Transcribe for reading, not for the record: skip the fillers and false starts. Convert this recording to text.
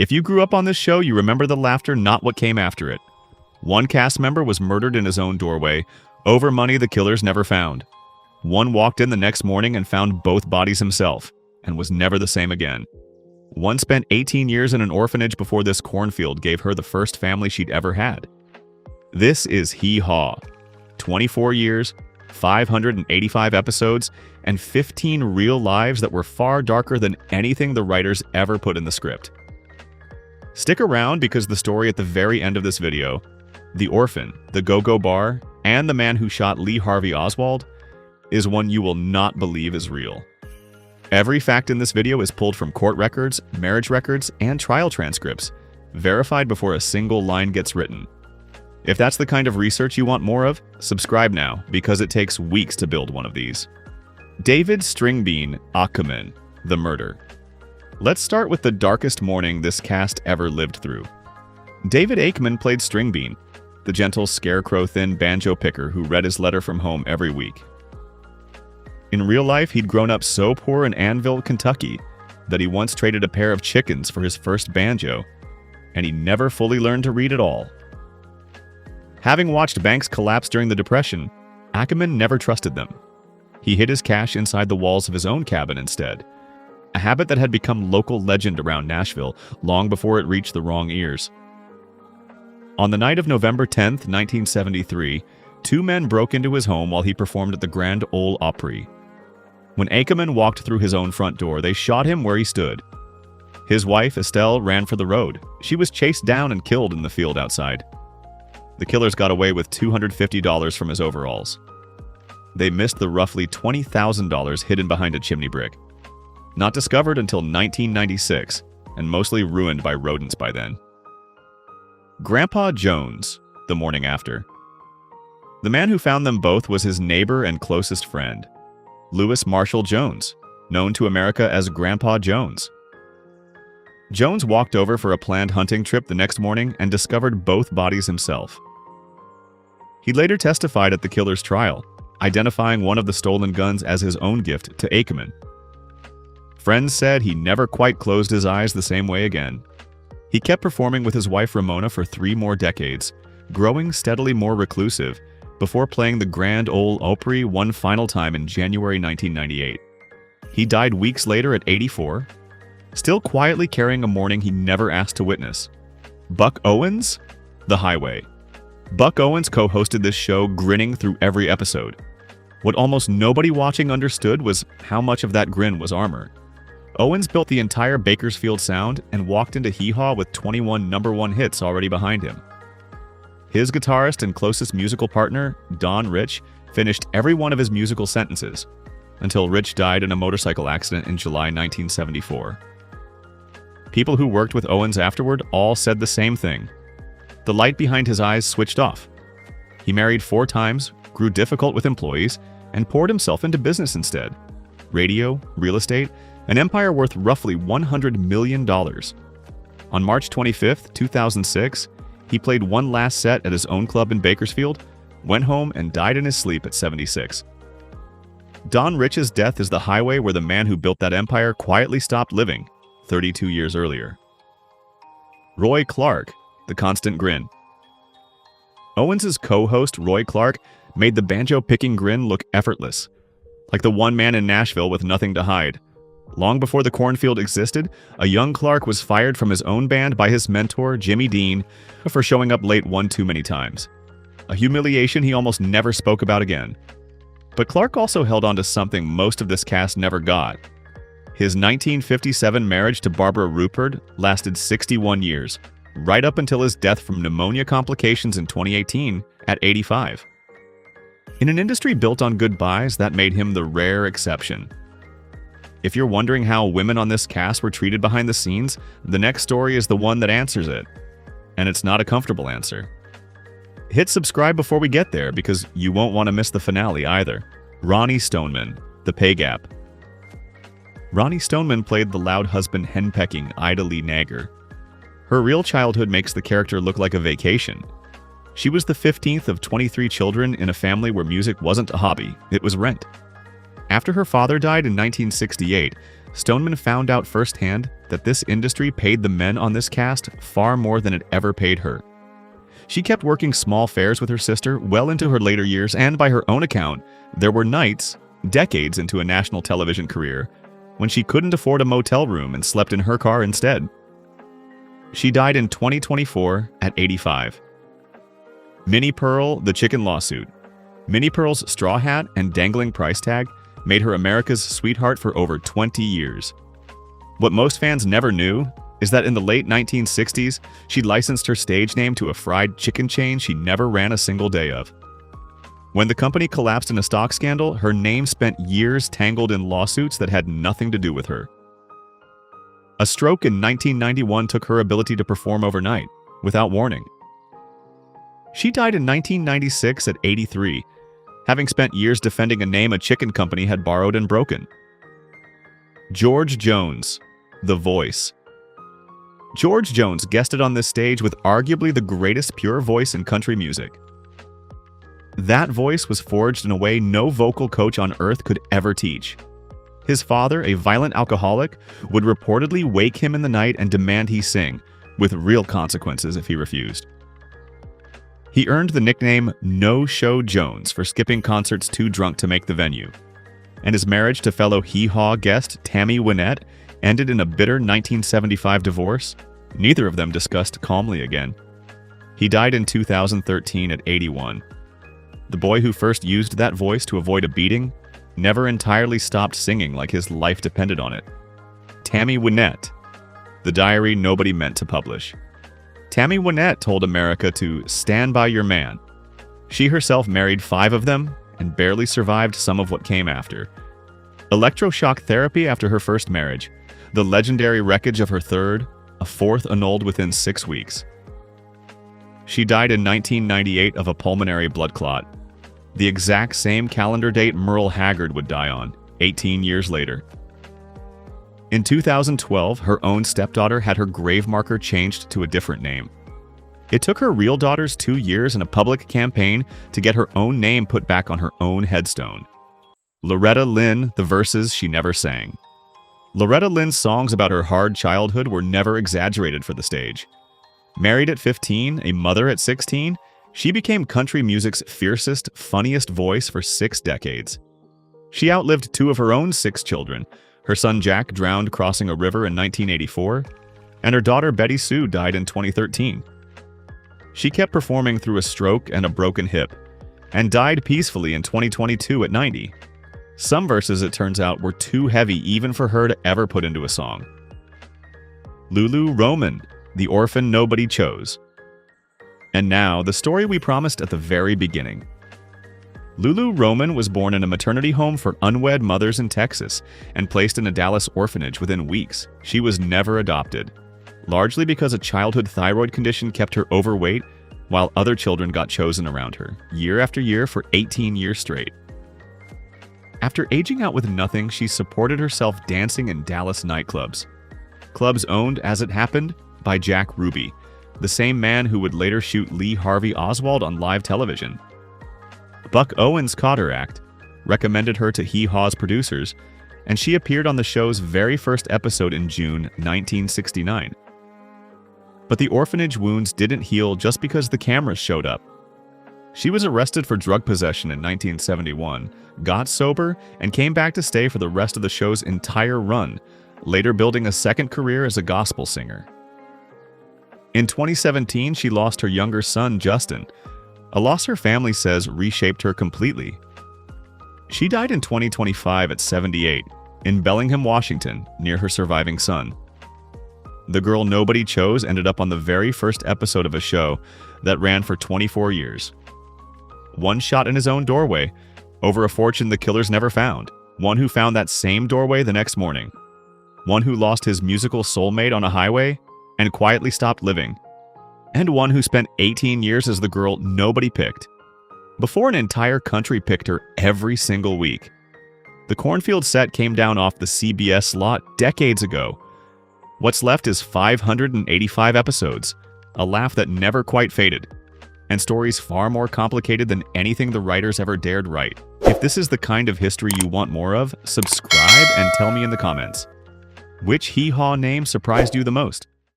If you grew up on this show, you remember the laughter, not what came after it. One cast member was murdered in his own doorway, over money the killers never found. One walked in the next morning and found both bodies himself, and was never the same again. One spent 18 years in an orphanage before this cornfield gave her the first family she'd ever had. This is Hee Haw. 24 years, 585 episodes, and 15 real lives that were far darker than anything the writers ever put in the script. Stick around because the story at the very end of this video, the orphan, the go-go bar, and the man who shot Lee Harvey Oswald, is one you will not believe is real. Every fact in this video is pulled from court records, marriage records, and trial transcripts, verified before a single line gets written. If that's the kind of research you want more of, subscribe now, because it takes weeks to build one of these. David Stringbean Akeman, the murder. Let's start with the darkest morning this cast ever lived through. David Akeman played Stringbean, the gentle, scarecrow-thin banjo picker who read his letter from home every week. In real life, he'd grown up so poor in Annville, Kentucky, that he once traded a pair of chickens for his first banjo, and he never fully learned to read at all. Having watched banks collapse during the Depression, Akeman never trusted them. He hid his cash inside the walls of his own cabin instead, a habit that had become local legend around Nashville long before it reached the wrong ears. On the night of November 10th, 1973, two men broke into his home while he performed at the Grand Ole Opry. When Akeman walked through his own front door, they shot him where he stood. His wife, Estelle, ran for the road. She was chased down and killed in the field outside. The killers got away with $250 from his overalls. They missed the roughly $20,000 hidden behind a chimney brick. Not discovered until 1996, and mostly ruined by rodents by then. Grandpa Jones, the morning after. The man who found them both was his neighbor and closest friend, Louis Marshall Jones, known to America as Grandpa Jones. Jones walked over for a planned hunting trip the next morning and discovered both bodies himself. He later testified at the killer's trial, identifying one of the stolen guns as his own gift to Akeman. Friends said he never quite closed his eyes the same way again. He kept performing with his wife Ramona for 3 more decades, growing steadily more reclusive, before playing the Grand Ole Opry one final time in January 1998. He died weeks later at 84, still quietly carrying a mourning he never asked to witness. Buck Owens? The Highway. Buck Owens co-hosted this show, grinning through every episode. What almost nobody watching understood was how much of that grin was armor. Owens built the entire Bakersfield sound and walked into Hee Haw with 21 #1 hits already behind him. His guitarist and closest musical partner, Don Rich, finished every one of his musical sentences, until Rich died in a motorcycle accident in July 1974. People who worked with Owens afterward all said the same thing. The light behind his eyes switched off. He married 4 times, grew difficult with employees, and poured himself into business instead. Radio, real estate, an empire worth roughly $100 million. On March 25, 2006, he played one last set at his own club in Bakersfield, went home, and died in his sleep at 76. Don Rich's death is the highway where the man who built that empire quietly stopped living 32 years earlier. Roy Clark, the constant grin. Owens' co-host Roy Clark made the banjo-picking grin look effortless, like the one man in Nashville with nothing to hide. Long before the cornfield existed, a young Clark was fired from his own band by his mentor, Jimmy Dean, for showing up late one too many times. A humiliation he almost never spoke about again. But Clark also held on to something most of this cast never got. His 1957 marriage to Barbara Rupert lasted 61 years, right up until his death from pneumonia complications in 2018 at 85. In an industry built on goodbyes, that made him the rare exception. If you're wondering how women on this cast were treated behind the scenes, the next story is the one that answers it. And it's not a comfortable answer. Hit subscribe before we get there, because you won't want to miss the finale either. Ronnie Stoneman, The Pay Gap. Ronnie Stoneman played the loud husband henpecking Ida Lee Nager. Her real childhood makes the character look like a vacation. She was the 15th of 23 children in a family where music wasn't a hobby, it was rent. After her father died in 1968, Stoneman found out firsthand that this industry paid the men on this cast far more than it ever paid her. She kept working small fairs with her sister well into her later years, and by her own account, there were nights, decades into a national television career, when she couldn't afford a motel room and slept in her car instead. She died in 2024 at 85. Minnie Pearl, the chicken lawsuit. Minnie Pearl's straw hat and dangling price tag made her America's sweetheart for over 20 years. What most fans never knew is that in the late 1960s, she licensed her stage name to a fried chicken chain she never ran a single day of. When the company collapsed in a stock scandal, her name spent years tangled in lawsuits that had nothing to do with her. A stroke in 1991 took her ability to perform overnight, without warning. She died in 1996 at 83, having spent years defending a name a chicken company had borrowed and broken. George Jones, The Voice. George Jones guested on this stage with arguably the greatest pure voice in country music. That voice was forged in a way no vocal coach on earth could ever teach. His father, a violent alcoholic, would reportedly wake him in the night and demand he sing, with real consequences if he refused. He earned the nickname No Show Jones for skipping concerts too drunk to make the venue, and his marriage to fellow Hee Haw guest Tammy Wynette ended in a bitter 1975 divorce. Neither of them discussed calmly again. He died in 2013 at 81. The boy who first used that voice to avoid a beating never entirely stopped singing like his life depended on it. Tammy Wynette, the diary nobody meant to publish. Tammy Wynette told America to stand by your man. She herself married 5 of them and barely survived some of what came after. Electroshock therapy after her first marriage, the legendary wreckage of her third, a fourth annulled within 6 weeks. She died in 1998 of a pulmonary blood clot, the exact same calendar date Merle Haggard would die on, 18 years later. In 2012, her own stepdaughter had her grave marker changed to a different name. It took her real daughters 2 years and a public campaign to get her own name put back on her own headstone. Loretta Lynn, the verses she never sang. Loretta Lynn's songs about her hard childhood were never exaggerated for the stage. Married at 15, a mother at 16, she became country music's fiercest, funniest voice for 6 decades. She outlived 2 of her own 6 children. Her son Jack drowned crossing a river in 1984, and her daughter Betty Sue died in 2013. She kept performing through a stroke and a broken hip, and died peacefully in 2022 at 90. Some verses, it turns out, were too heavy even for her to ever put into a song. Lulu Roman, the orphan nobody chose. And now, the story we promised at the very beginning. Lulu Roman was born in a maternity home for unwed mothers in Texas and placed in a Dallas orphanage within weeks. She was never adopted, largely because a childhood thyroid condition kept her overweight, while other children got chosen around her, year after year for 18 years straight. After aging out with nothing, she supported herself dancing in Dallas nightclubs. Clubs owned, as it happened, by Jack Ruby, the same man who would later shoot Lee Harvey Oswald on live television. Buck Owens caught her act, recommended her to Hee Haw's producers, and she appeared on the show's very first episode in June 1969. But the orphanage wounds didn't heal just because the cameras showed up. She was arrested for drug possession in 1971, got sober, and came back to stay for the rest of the show's entire run, later building a second career as a gospel singer. In 2017, she lost her younger son, Justin, a loss her family says reshaped her completely. She died in 2025 at 78, in Bellingham, Washington, near her surviving son. The girl nobody chose ended up on the very first episode of a show that ran for 24 years. One shot in his own doorway, over a fortune the killers never found. One who found that same doorway the next morning. One who lost his musical soulmate on a highway and quietly stopped living. And one who spent 18 years as the girl nobody picked, before an entire country picked her every single week. The cornfield set came down off the CBS slot decades ago. What's left is 585 episodes, a laugh that never quite faded, and stories far more complicated than anything the writers ever dared write. If this is the kind of history you want more of, subscribe and tell me in the comments. Which Hee Haw name surprised you the most?